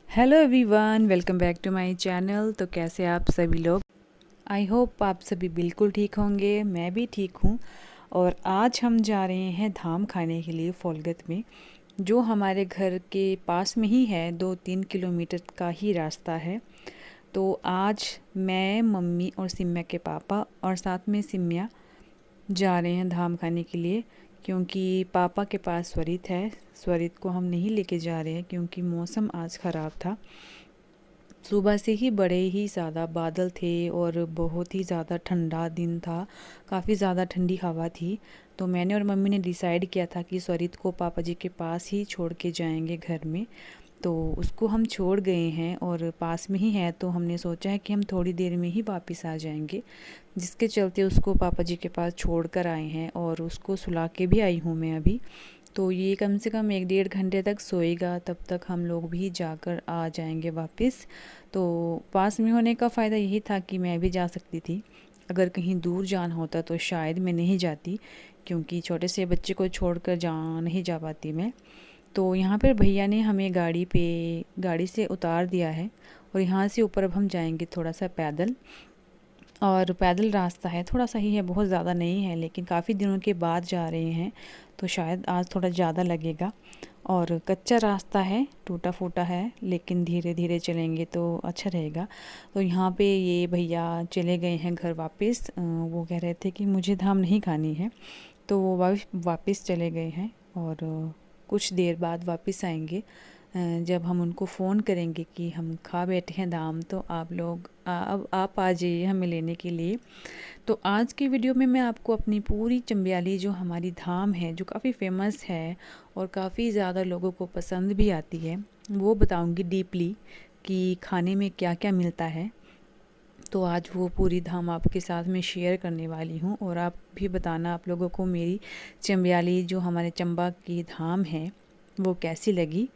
Hello everyone, welcome back to my channel. तो कैसे आप सभी लोग? आई होप आप सभी बिल्कुल ठीक होंगे। मैं भी ठीक हूँ। और आज हम जा रहे हैं धाम खाने के लिए फोलगत में, जो हमारे घर के पास में ही है। 2-3 किलोमीटर का ही रास्ता है। तो आज मैं, मम्मी और सिम्या के पापा और साथ में सिम्या जा रहे हैं धाम खाने के लिए, क्योंकि पापा के पास स्वरित है। स्वरित को हम नहीं लेके जा रहे हैं क्योंकि मौसम आज ख़राब था। सुबह से ही बड़े ही ज़्यादा बादल थे और बहुत ही ज़्यादा ठंडा दिन था। काफ़ी ज़्यादा ठंडी हवा थी। तो मैंने और मम्मी ने डिसाइड किया था कि स्वरित को पापा जी के पास ही छोड़ के जाएंगे घर में। तो उसको हम छोड़ गए हैं और पास में ही है, तो हमने सोचा है कि हम थोड़ी देर में ही वापस आ जाएंगे, जिसके चलते उसको पापा जी के पास छोड़ कर आए हैं और उसको सुला के भी आई हूँ मैं अभी। तो ये कम से कम 1-1.5 घंटे तक सोएगा, तब तक हम लोग भी जाकर आ जाएंगे वापस। तो पास में होने का फ़ायदा यही था कि मैं भी जा सकती थी। अगर कहीं दूर जाना होता तो शायद मैं नहीं जाती, क्योंकि छोटे से बच्चे को छोड़कर नहीं जा पाती मैं। तो यहाँ पर भैया ने हमें गाड़ी से उतार दिया है और यहाँ से ऊपर अब हम जाएंगे थोड़ा सा पैदल। और पैदल रास्ता है, थोड़ा सा ही है, बहुत ज़्यादा नहीं है, लेकिन काफ़ी दिनों के बाद जा रहे हैं तो शायद आज थोड़ा ज़्यादा लगेगा। और कच्चा रास्ता है, टूटा फूटा है, लेकिन धीरे धीरे चलेंगे तो अच्छा रहेगा। तो यहाँ पे ये भैया चले गए हैं घर वापस। वो कह रहे थे कि मुझे धाम नहीं खानी है, तो वो वापस चले गए हैं और कुछ देर बाद वापस आएंगे। जब हम उनको फ़ोन करेंगे कि हम खा बैठे हैं दाम, तो आप लोग अब आप आ जाइए हमें लेने के लिए। तो आज की वीडियो में मैं आपको अपनी पूरी चंबियाली, जो हमारी धाम है, जो काफ़ी फेमस है और काफ़ी ज़्यादा लोगों को पसंद भी आती है, वो बताऊंगी डीपली कि खाने में क्या क्या मिलता है। तो आज वो पूरी धाम आपके साथ में शेयर करने वाली हूँ और आप भी बताना आप लोगों को मेरी चंबियाली, जो हमारे चंबा की धाम है, वो कैसी लगी।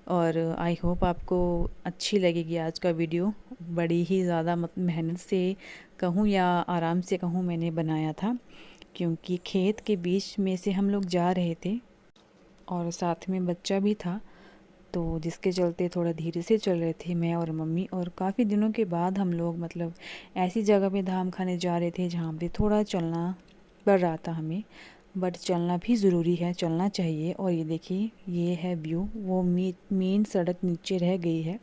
और आई होप आपको अच्छी लगेगी आज का वीडियो। बड़ी ही ज़्यादा मेहनत से कहूँ या आराम से कहूँ, मैंने बनाया था, क्योंकि खेत के बीच में से हम लोग जा रहे थे और साथ में बच्चा भी था। तो जिसके चलते थोड़ा धीरे से चल रहे थे मैं और मम्मी। और काफ़ी दिनों के बाद हम लोग मतलब ऐसी जगह पे धाम खाने जा रहे थे जहाँ पे थोड़ा चलना पड़ रहा था हमें, बट चलना भी ज़रूरी है, चलना चाहिए। और ये देखिए, ये है व्यू। वो मेन सड़क नीचे रह गई है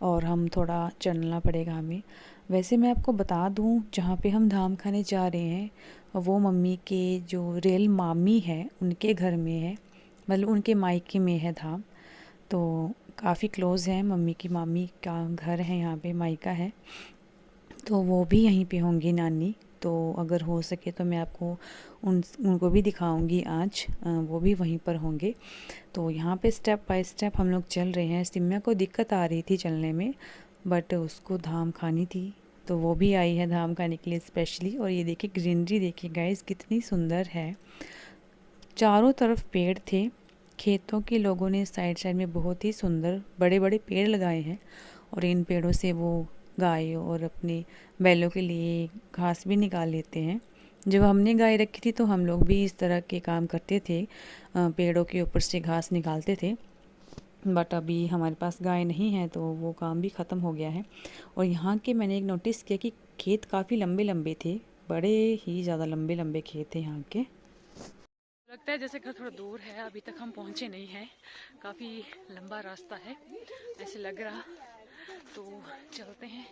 और हम थोड़ा चलना पड़ेगा हमें। वैसे मैं आपको बता दूँ, जहाँ पे हम धाम खाने जा रहे हैं वो मम्मी के जो रियल मामी है उनके घर में है, मतलब उनके मायके में है धाम। तो काफ़ी क्लोज़ है, मम्मी की मामी का घर है यहाँ पे, मायका है। तो वो भी यहीं पे होंगी नानी। तो अगर हो सके तो मैं आपको उनको भी दिखाऊंगी आज। वो भी वहीं पर होंगे। तो यहाँ पे स्टेप बाय स्टेप हम लोग चल रहे हैं। सिम्या को दिक्कत आ रही थी चलने में, बट उसको धाम खानी थी, तो वो भी आई है धाम खाने के लिए स्पेशली। और ये देखिए ग्रीनरी, देखिए गाइस कितनी सुंदर है। चारों तरफ पेड़ थे खेतों के। लोगों ने साइड साइड में बहुत ही सुंदर बड़े बड़े पेड़ लगाए हैं और इन पेड़ों से वो गाय और अपने बैलों के लिए घास भी निकाल लेते हैं। जब हमने गाय रखी थी तो हम लोग भी इस तरह के काम करते थे, पेड़ों के ऊपर से घास निकालते थे। बट अभी हमारे पास गाय नहीं है तो वो काम भी ख़त्म हो गया है। और यहाँ के मैंने एक नोटिस किया कि खेत काफ़ी लंबे लंबे थे, बड़े ही ज़्यादा लंबे लंबे खेत थे यहाँ के। लगता है जैसे घर थोड़ा दूर है, अभी तक हम पहुँचे नहीं हैं, काफ़ी लंबा रास्ता है ऐसे लग रहा। तो चलते हैं,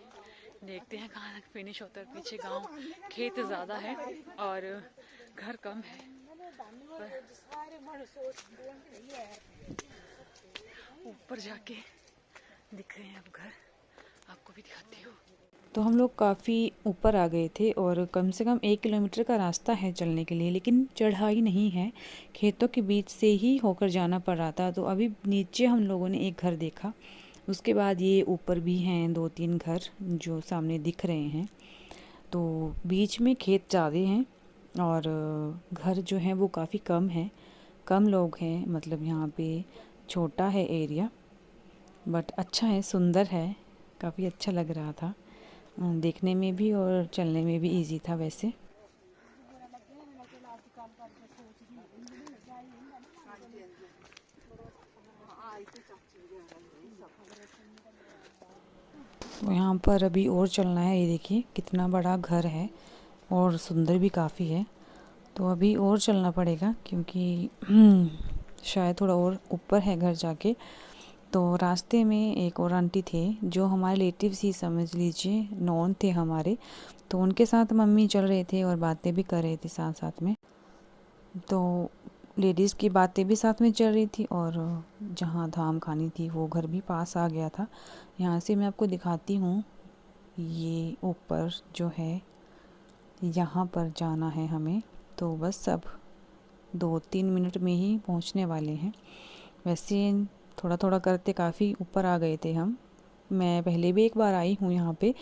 देखते हैं कहाँ तक फिनिश होता है। पीछे गांव, खेत ज़्यादा है और घर कम है। ऊपर जाके दिख रहे हैं अब घर, आपको भी दिखाती हूँ। तो हम लोग काफ़ी ऊपर आ गए थे और कम से कम 1 किलोमीटर का रास्ता है चलने के लिए, लेकिन चढ़ाई नहीं है, खेतों के बीच से ही होकर जाना पड़ रहा था। तो अभी नीचे हम लोगों ने एक घर देखा, उसके बाद ये ऊपर भी हैं 2-3 घर जो सामने दिख रहे हैं। तो बीच में खेत ज़्यादा हैं और घर जो हैं वो काफ़ी कम है, कम लोग हैं, मतलब यहाँ पे छोटा है एरिया, बट अच्छा है, सुंदर है, काफ़ी अच्छा लग रहा था देखने में भी और चलने में भी इजी था वैसे। तो यहाँ पर अभी और चलना है। ये देखिए कितना बड़ा घर है और सुंदर भी काफ़ी है। तो अभी और चलना पड़ेगा क्योंकि शायद थोड़ा और ऊपर है घर जाके। तो रास्ते में एक और आंटी थे जो हमारे रिलेटिव्स ही समझ लीजिए, नॉन थे हमारे। तो उनके साथ मम्मी चल रहे थे और बातें भी कर रहे थे साथ साथ में। तो लेडीज़ की बातें भी साथ में चल रही थी और जहाँ धाम खानी थी वो घर भी पास आ गया था। यहाँ से मैं आपको दिखाती हूँ। ये ऊपर जो है यहाँ पर जाना है हमें। तो बस अब 2-3 मिनट में ही पहुँचने वाले हैं। वैसे थोड़ा थोड़ा करते काफ़ी ऊपर आ गए थे हम। मैं पहले भी एक बार आई हूँ यहाँ पे,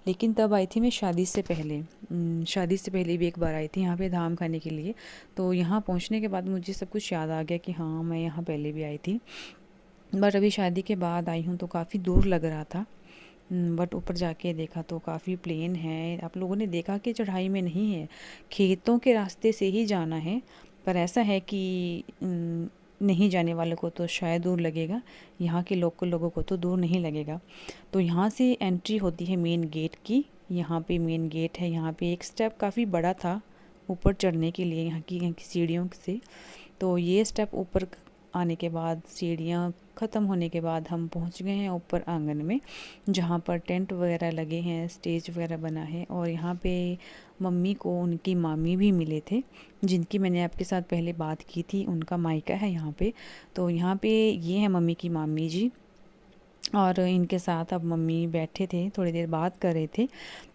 लेकिन तब आई थी मैं शादी से पहले। शादी से पहले भी एक बार आई थी यहाँ पे धाम खाने के लिए। तो यहाँ पहुँचने के बाद मुझे सब कुछ याद आ गया कि हाँ मैं यहाँ पहले भी आई थी। बट अभी शादी के बाद आई हूँ तो काफ़ी दूर लग रहा था। बट ऊपर जाके देखा तो काफ़ी प्लेन है। आप लोगों ने देखा कि चढ़ाई में नहीं है, खेतों के रास्ते से ही जाना है। पर ऐसा है कि नहीं जाने वालों को तो शायद दूर लगेगा, यहाँ के लोकल लोगों को तो दूर नहीं लगेगा। तो यहाँ से एंट्री होती है मेन गेट की। यहाँ पे मेन गेट है। यहाँ पे एक स्टेप काफ़ी बड़ा था ऊपर चढ़ने के लिए यहाँ की सीढ़ियों से। तो ये स्टेप ऊपर आने के बाद, सीढ़ियाँ ख़त्म होने के बाद हम पहुँच गए हैं ऊपर आंगन में, जहाँ पर टेंट वगैरह लगे हैं, स्टेज वगैरह बना है। और यहाँ पे मम्मी को उनकी मामी भी मिले थे, जिनकी मैंने आपके साथ पहले बात की थी। उनका मायका है यहाँ पे। तो यहाँ पे ये है मम्मी की मामी जी, और इनके साथ अब मम्मी बैठे थे, थोड़ी देर बात कर रहे थे।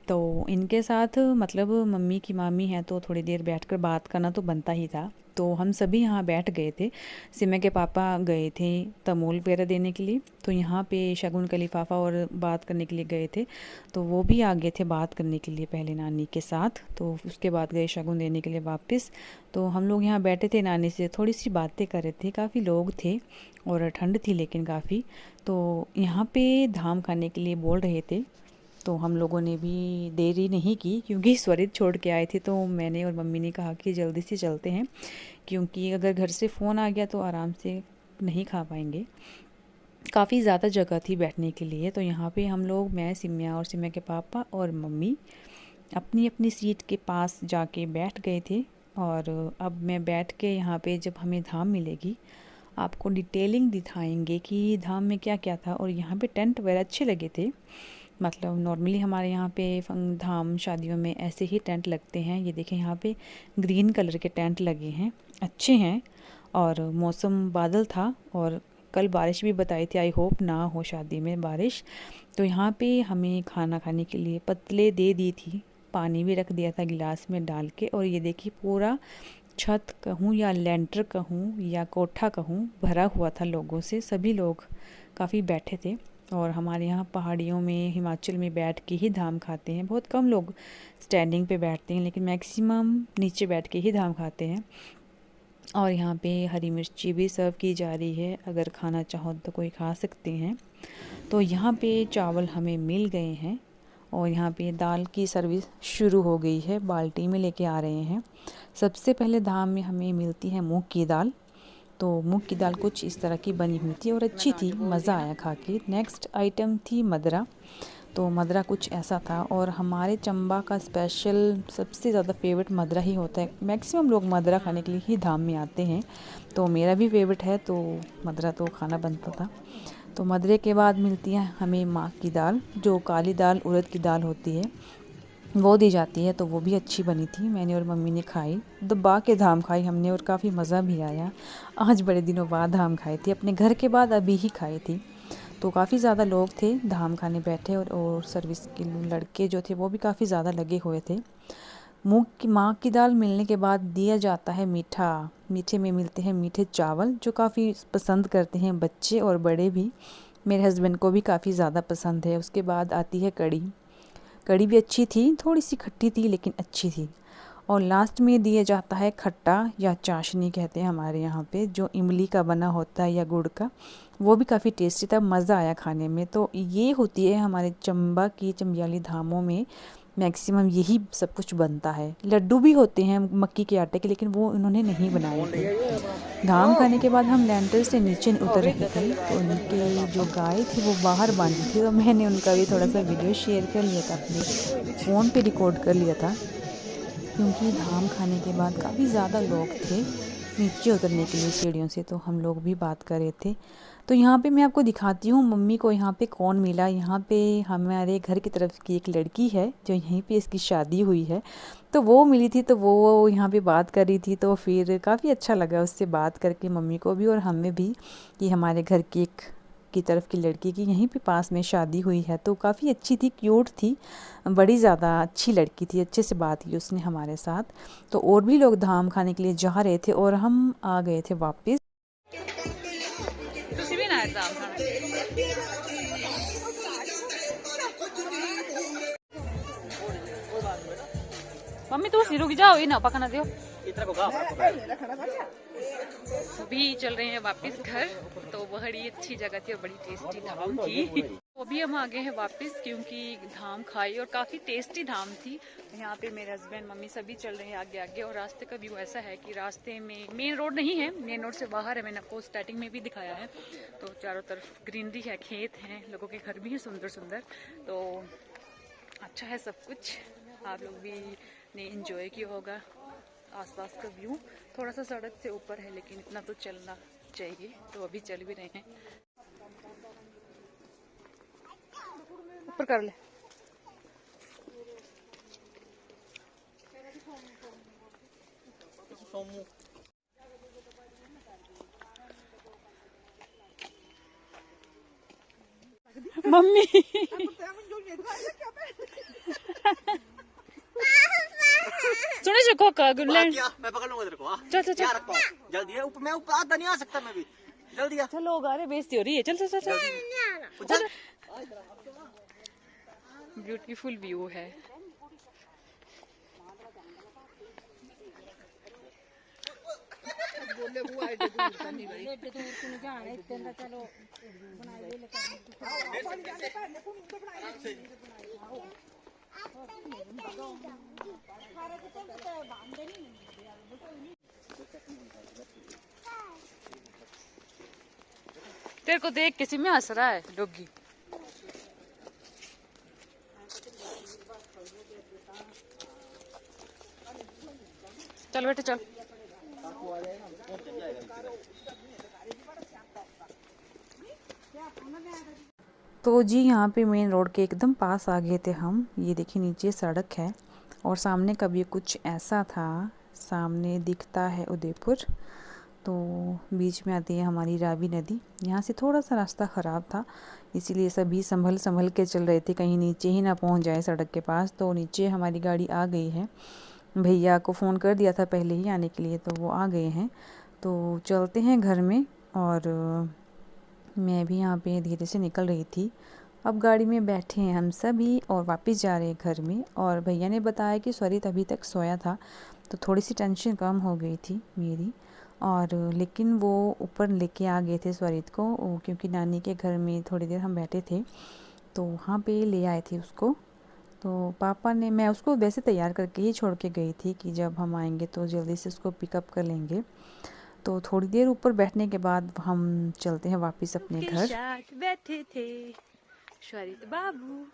तो इनके साथ मतलब मम्मी की मामी है तो थोड़ी देर बैठकर बात करना तो बनता ही था। तो हम सभी यहाँ बैठ गए थे। सिमय के पापा गए थे तमोल वगैरह देने के लिए, तो यहाँ पे शगुन का लिफाफा और बात करने के लिए गए थे। तो वो भी आ गए थे बात करने के लिए पहले नानी के साथ। तो उसके बाद गए शगुन देने के लिए वापस। तो हम लोग यहाँ बैठे थे, नानी से थोड़ी सी बातें कर रहे थे। काफ़ी लोग थे और ठंड थी लेकिन काफ़ी। तो यहाँ पे धाम खाने के लिए बोल रहे थे। तो हम लोगों ने भी देरी नहीं की क्योंकि स्वरित छोड़ के आए थे। तो मैंने और मम्मी ने कहा कि जल्दी से चलते हैं, क्योंकि अगर घर से फ़ोन आ गया तो आराम से नहीं खा पाएंगे। काफ़ी ज़्यादा जगह थी बैठने के लिए। तो यहाँ पे हम लोग, मैं, सिमया और सिमया के पापा और मम्मी अपनी अपनी सीट के पास जाके बैठ गए थे। और अब मैं बैठ के यहाँ पे जब हमें धाम मिलेगी आपको डिटेलिंग दिखाएंगे कि धाम में क्या क्या था। और यहाँ पे टेंट वगैरह अच्छे लगे थे। मतलब नॉर्मली हमारे यहाँ पे धाम शादियों में ऐसे ही टेंट लगते हैं। ये देखें यहाँ पे ग्रीन कलर के टेंट लगे हैं, अच्छे हैं। और मौसम बादल था और कल बारिश भी बताई थी, आई होप ना हो शादी में बारिश। तो यहाँ पे हमें खाना खाने के लिए पतले दे दी थी, पानी भी रख दिया था गिलास में डाल के। और ये देखिए पूरा छत कहूँ या लेंटर कहूँ या कोठा कहूँ भरा हुआ था लोगों से। सभी लोग काफ़ी बैठे थे। और हमारे यहाँ पहाड़ियों में, हिमाचल में बैठ के ही धाम खाते हैं। बहुत कम लोग स्टैंडिंग पे बैठते हैं, लेकिन मैक्सिमम नीचे बैठ के ही धाम खाते हैं। और यहाँ पे हरी मिर्ची भी सर्व की जा रही है, अगर खाना चाहो तो कोई खा सकते हैं। तो यहाँ पे चावल हमें मिल गए हैं और यहाँ पे दाल की सर्विस शुरू हो गई है, बाल्टी में लेके आ रहे हैं। सबसे पहले धाम में हमें मिलती है मूंग की दाल। तो मूंग की दाल कुछ इस तरह की बनी हुई थी और अच्छी थी, मज़ा आया खा के। नेक्स्ट आइटम थी मदरा। तो मदरा कुछ ऐसा था। और हमारे चंबा का स्पेशल सबसे ज़्यादा फेवरेट मदरा ही होता है। मैक्सिमम लोग मदरा खाने के लिए ही धाम में आते हैं। तो मेरा भी फेवरेट है, तो मदरा तो खाना बनता था। तो मदरे के बाद मिलती है हमें माँ की दाल, जो काली दाल उड़द की दाल होती है, वो दी जाती है। तो वो भी अच्छी बनी थी, मैंने और मम्मी ने खाई। दबा के धाम खाई हमने और काफ़ी मज़ा भी आया। आज बड़े दिनों बाद धाम खाई थी, अपने घर के बाद अभी ही खाई थी। तो काफ़ी ज़्यादा लोग थे धाम खाने बैठे। और सर्विस के लड़के जो थे वो भी काफ़ी ज़्यादा लगे हुए थे। मूंग की माँ की दाल मिलने के बाद दिया जाता है मीठा। मीठे में मिलते हैं मीठे चावल, जो काफ़ी पसंद करते हैं बच्चे और बड़े भी। मेरे हस्बैंड को भी काफ़ी ज़्यादा पसंद है। उसके बाद आती है कढ़ी। कढ़ी भी अच्छी थी, थोड़ी सी खट्टी थी लेकिन अच्छी थी। और लास्ट में दिया जाता है खट्टा या चाशनी कहते हैं हमारे यहाँ पे, जो इमली का बना होता है या गुड़ का। वो भी काफ़ी टेस्टी था, मज़ा आया खाने में। तो ये होती है हमारे चंबा की चंबियाली धामों में मैक्सिमम यही सब कुछ बनता है। लड्डू भी होते हैं मक्की के आटे के, लेकिन वो इन्होंने नहीं बनाए थे। धाम खाने के बाद हम लेंटर से नीचे उतर रहे थे, तो इनकी जो गाय थी वो बाहर बांधी थी, तो मैंने उनका भी थोड़ा सा वीडियो शेयर कर लिया था, अपने फ़ोन पे रिकॉर्ड कर लिया था, क्योंकि धाम खाने के बाद काफ़ी ज़्यादा लोग थे नीचे उतरने के लिए सीढ़ियों से, तो हम लोग भी बात कर रहे थे। तो यहाँ पे मैं आपको दिखाती हूँ मम्मी को यहाँ पे कौन मिला। यहाँ पे हमारे घर की तरफ की एक लड़की है जो यहीं पे इसकी शादी हुई है, तो वो मिली थी, तो वो यहाँ पे बात कर रही थी, तो फिर काफ़ी अच्छा लगा उससे बात करके, मम्मी को भी और हमें भी, कि हमारे घर की एक की तरफ की लड़की की यहीं पे पास में शादी हुई है। तो काफ़ी अच्छी थी, क्यूट थी, बड़ी ज़्यादा अच्छी लड़की थी, अच्छे से बात की उसने हमारे साथ। तो और भी लोग धाम खाने के लिए जा रहे थे और हम आ गए थे वापस। मम्मी तू सी रुक जाओ, ये ना पकना दियो। अभी चल रहे हैं वापस घर। तो बड़ी अच्छी जगह थी और बड़ी टेस्टी धाम थी। तो अभी हम आ गए हैं वापस, क्योंकि धाम खाई और काफ़ी टेस्टी धाम थी। यहाँ पे मेरे हस्बैंड मम्मी सभी चल रहे हैं आगे आगे। और रास्ते का व्यू ऐसा है कि रास्ते में मेन रोड नहीं है, मेन रोड से बाहर है, मैंने आपको स्टार्टिंग में भी दिखाया है। तो चारों तरफ ग्रीनरी है, खेत हैं, लोगों के घर भी हैं सुंदर सुंदर। तो अच्छा है सब कुछ, आप लोग भी ने इंजॉय किया होगा आसपास का व्यू। थोड़ा सा सड़क से ऊपर है, लेकिन इतना तो चलना चाहिए, तो अभी चल भी रहे हैं। ऊपर कर ले। मम्मी सुने से कोका मैं पकड़ लूंगा तेरे को। चल चल चल जल्दी है, ऊपर मैं ऊपर आता नहीं आ सकता मैं भी। जल्दी आ। चल लोग आ रहे, बेइज्जती हो रही है। चल चल चल चल। ब्यूटीफुल व्यू है। तेरे को देख किसी में हंस रहा है डॉगी। चल बेटे चल। तो जी यहाँ पे मेन रोड के एकदम पास आ गए थे हम। ये देखिए नीचे सड़क है और सामने का भी कुछ ऐसा था। सामने दिखता है उदयपुर, तो बीच में आती है हमारी रावी नदी। यहाँ से थोड़ा सा रास्ता ख़राब था, इसीलिए सभी संभल संभल के चल रहे थे, कहीं नीचे ही ना पहुँच जाए सड़क के पास। तो नीचे हमारी गाड़ी आ गई है, भैया को फ़ोन कर दिया था पहले ही आने के लिए, तो वो आ गए हैं। तो चलते हैं घर में। और मैं भी यहाँ पे धीरे से निकल रही थी। अब गाड़ी में बैठे हैं हम सभी और वापस जा रहे हैं घर में। और भैया ने बताया कि स्वरित अभी तक सोया था, तो थोड़ी सी टेंशन कम हो गई थी मेरी। और लेकिन वो ऊपर लेके आ गए थे स्वरित को, क्योंकि नानी के घर में थोड़ी देर हम बैठे थे, तो वहाँ पे ले आए थे उसको। तो पापा ने, मैं उसको वैसे तैयार करके ही छोड़ के गई थी कि जब हम आएंगे तो जल्दी से उसको पिकअप कर लेंगे। तो थोड़ी देर ऊपर बैठने के बाद हम चलते हैं वापस अपने घर। साथ बैठे थे स्वरित बाबू।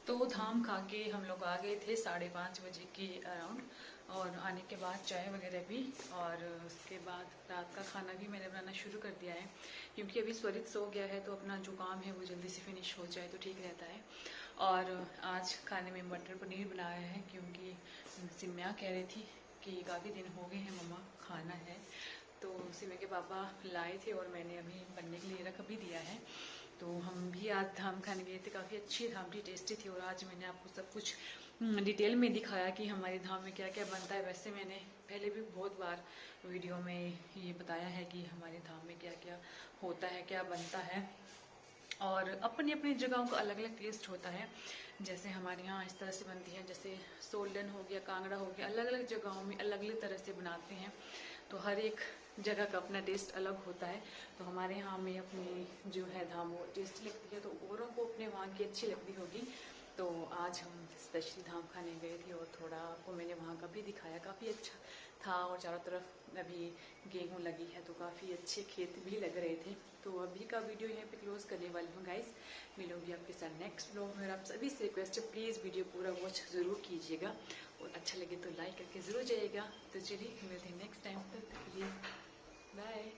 तो धाम खा के हम लोग आ गए थे 5:30 बजे के अराउंड। और आने के बाद चाय वगैरह भी, और उसके बाद रात का खाना भी मैंने बनाना शुरू कर दिया है, क्योंकि अभी स्वरित सो गया है, तो अपना जो काम है वो जल्दी से फिनिश हो जाए तो ठीक रहता है। और आज खाने में मटर पनीर बनाया है, क्योंकि सिम्या कह रही थी कि काफ़ी दिन हो गए हैं मम्मा, खाना है। तो सिम्या के पापा लाए थे और मैंने अभी बनने के लिए रख भी दिया है। तो हम भी आज धाम खाने गए थे, काफ़ी अच्छी धाम थी, टेस्टी थी। और आज मैंने आपको सब कुछ डिटेल में दिखाया कि हमारी धाम में क्या क्या बनता है। वैसे मैंने पहले भी बहुत बार वीडियो में ये बताया है कि हमारे धाम में क्या क्या होता है, क्या बनता है। और अपनी अपनी जगहों का अलग अलग टेस्ट होता है। जैसे हमारे यहाँ इस तरह से बनती है, जैसे सोलन हो गया, कांगड़ा हो गया, अलग अलग जगहों में अलग अलग तरह से बनाते हैं। तो हर एक जगह का अपना टेस्ट अलग होता है। तो हमारे यहाँ में अपनी जो है धाम वो टेस्टी लगती है, तो औरों को अपने वहाँ की अच्छी लगती होगी। तो आज हम स्पेशली धाम खाने गए थे और थोड़ा आपको मैंने वहाँ का भी दिखाया, काफ़ी अच्छा था। और चारों तरफ अभी गेहूँ लगी है, तो काफ़ी अच्छे खेत भी लग रहे थे। तो अभी का वीडियो यहीं पे क्लोज करने वाली हूँ गाइस। मिलूंगी आपके साथ नेक्स्ट व्लॉग में। आप सभी से रिक्वेस्ट है, प्लीज़ वीडियो पूरा वॉच ज़रूर कीजिएगा और अच्छा लगे तो लाइक करके ज़रूर जाइएगा। तो चलिए मिलते हैं नेक्स्ट टाइम, तक के लिए बाय।